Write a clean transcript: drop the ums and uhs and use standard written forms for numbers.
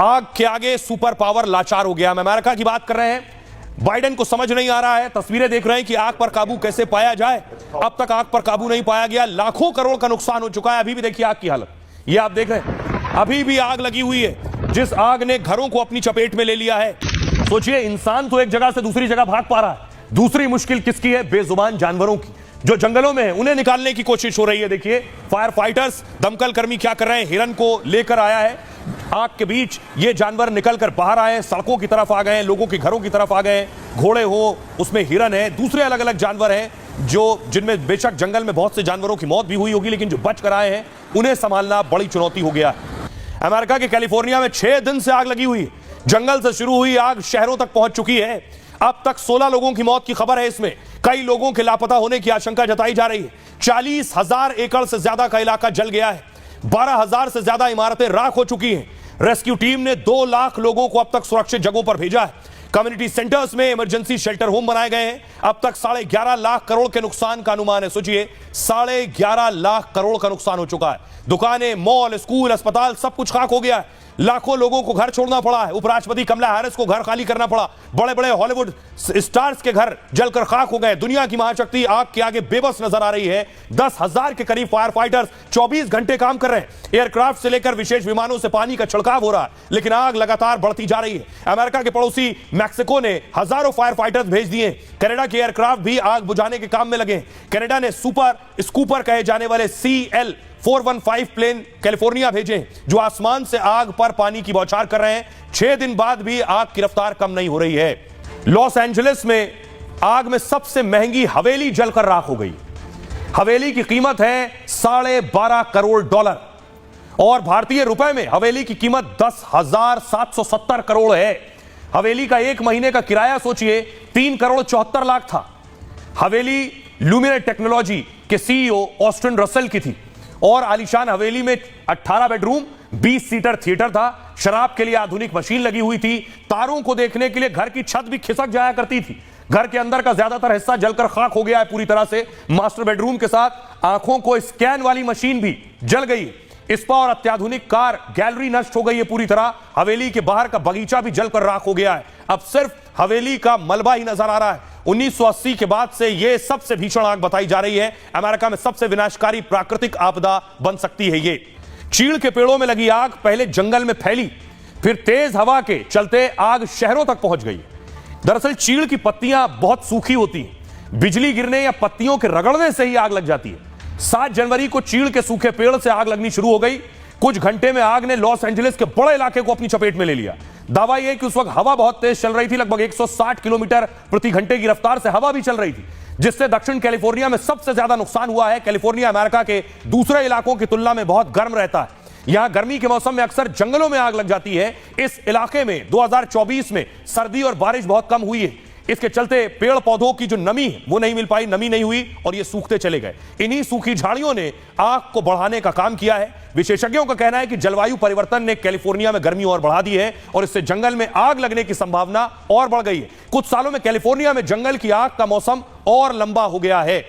आग के आगे सुपर पावर लाचार हो गया। हम अमेरिका की बात कर रहे हैं। बाइडेन को समझ नहीं आ रहा है, तस्वीरें देख रहे हैं कि आग पर काबू कैसे पाया जाए। अब तक आग पर काबू नहीं पाया गया, लाखों करोड़ का नुकसान हो चुका है। अभी भी देखिए आग की हालत, ये आप देख रहे हैं, अभी भी आग लगी हुई है। जिस आग ने घरों को अपनी चपेट में ले लिया है, सोचिए इंसान तो एक जगह से दूसरी जगह भाग पा रहा है, दूसरी मुश्किल किसकी है? बेजुबान जानवरों की, जो जंगलों में है, उन्हें निकालने की कोशिश हो रही है। देखिए फायर फाइटर्स, दमकल कर्मी क्या कर रहे हैं, हिरन को लेकर आया है आग के बीच। ये जानवर निकलकर बाहर आए, सड़कों की तरफ आ गए, लोगों के घरों की तरफ आ गए। घोड़े हो, उसमें हिरन है, दूसरे अलग अलग जानवर हैं जो जिनमें बेशक जंगल में बहुत से जानवरों की मौत भी हुई होगी, लेकिन जो बच कर आए हैं उन्हें संभालना बड़ी चुनौती हो गया। अमेरिका के कैलिफोर्निया में 6 दिन से आग लगी हुई है। जंगल से शुरू हुई आग शहरों तक पहुंच चुकी है। अब तक 16 लोगों की मौत की खबर है। इसमें कई लोगों के लापता होने की आशंका जताई जा रही है। 40,000 एकड़ से ज्यादा का इलाका जल गया है। 12,000 से ज्यादा इमारतें राख हो चुकी हैं। रेस्क्यू टीम ने 2 लाख लोगों को अब तक सुरक्षित जगहों पर भेजा है। कम्युनिटी सेंटर्स में इमरजेंसी शेल्टर होम बनाए गए हैं। अब तक 11.5 लाख करोड़ के नुकसान का अनुमान है। सोचिए 11.5 लाख करोड़ का नुकसान हो चुका है। दुकानें, मॉल, स्कूल, अस्पताल सब कुछ खाक हो गया है। लाखों लोगों को घर छोड़ना पड़ा है। उपराष्ट्रपति कमला हैरिस को घर खाली करना पड़ा। बड़े बड़े हॉलीवुड स्टार्स के घर जलकर खाक हो गए। दुनिया की महाशक्ति आग के आगे बेबस नजर आ रही है। 10,000 के करीब फायर फाइटर्स 24 घंटे काम कर रहे हैं। एयरक्राफ्ट से लेकर विशेष विमानों से पानी का छिड़काव हो रहा है, लेकिन आग लगातार बढ़ती जा रही है। अमेरिका के पड़ोसी मैक्सिको ने हजारों फायर फाइटर्स भेज दिए। कनाडा के एयरक्राफ्ट भी आग बुझाने के काम में लगे। कनाडा ने सुपर स्कूपर कहे जाने वाले CL-415 प्लेन कैलिफोर्निया भेजे, जो आसमान से आग पर पानी की बौछार कर रहे हैं। 6 दिन बाद भी आग की रफ्तार कम नहीं हो रही है। लॉस एंजलिस में आग में सबसे महंगी हवेली जलकर राख हो गई। हवेली की कीमत है $12.5 करोड़ और भारतीय रुपए में हवेली की कीमत 10,770 करोड़ है। हवेली का 1 महीने का किराया सोचिए 3 करोड़ 74 लाख था। हवेली ल्यूमिनेट टेक्नोलॉजी के CEO ऑस्टिन रसेल की थी और आलीशान हवेली में 18 बेडरूम, 20 सीटर थिएटर था। शराब के लिए आधुनिक मशीन लगी हुई थी। तारों को देखने के लिए घर की छत भी खिसक जाया करती थी। घर के अंदर का ज्यादातर हिस्सा जलकर खाक हो गया है पूरी तरह से। मास्टर बेडरूम के साथ आंखों को स्कैन वाली मशीन भी जल गई। स्पा और अत्याधुनिक कार गैलरी नष्ट हो गई है पूरी तरह। हवेली के बाहर का बगीचा भी जलकर राख हो गया है। अब सिर्फ हवेली का मलबा ही नजर आ रहा है। 1980 के बाद से यह सबसे भीषण आग बताई जा रही है। अमेरिका में सबसे विनाशकारी प्राकृतिक आपदा बन सकती है ये। चीड़ के पेड़ों में लगी आग पहले जंगल में फैली, फिर तेज हवा के चलते आग शहरों तक पहुंच गई। दरअसल चीड़ की पत्तियां बहुत सूखी होती हैं। बिजली गिरने या पत्तियों के रगड़ने से ही आग लग जाती है। 7 जनवरी को चीड़ के सूखे पेड़ से आग लगनी शुरू हो गई। कुछ घंटे में आग ने लॉस एंजलिस के बड़े इलाके को अपनी चपेट में ले लिया। दावा यह कि उस वक्त हवा बहुत तेज चल रही थी, लगभग 160 किलोमीटर प्रति घंटे की रफ्तार से हवा भी चल रही थी, जिससे दक्षिण कैलिफोर्निया में सबसे ज्यादा नुकसान हुआ है। कैलिफोर्निया अमेरिका के दूसरे इलाकों की तुलना में बहुत गर्म रहता है। यहां गर्मी के मौसम में अक्सर जंगलों में आग लग जाती है। इस इलाके में 2024 में सर्दी और बारिश बहुत कम हुई है। इसके चलते पेड़ पौधों की जो नमी है वो नहीं मिल पाई, नमी नहीं हुई और ये सूखते चले गए। इन्हीं सूखी झाड़ियों ने आग को बढ़ाने का काम किया है। विशेषज्ञों का कहना है कि जलवायु परिवर्तन ने कैलिफोर्निया में गर्मी और बढ़ा दी है और इससे जंगल में आग लगने की संभावना और बढ़ गई है। कुछ सालों में कैलिफोर्निया में जंगल की आग का मौसम और लंबा हो गया है।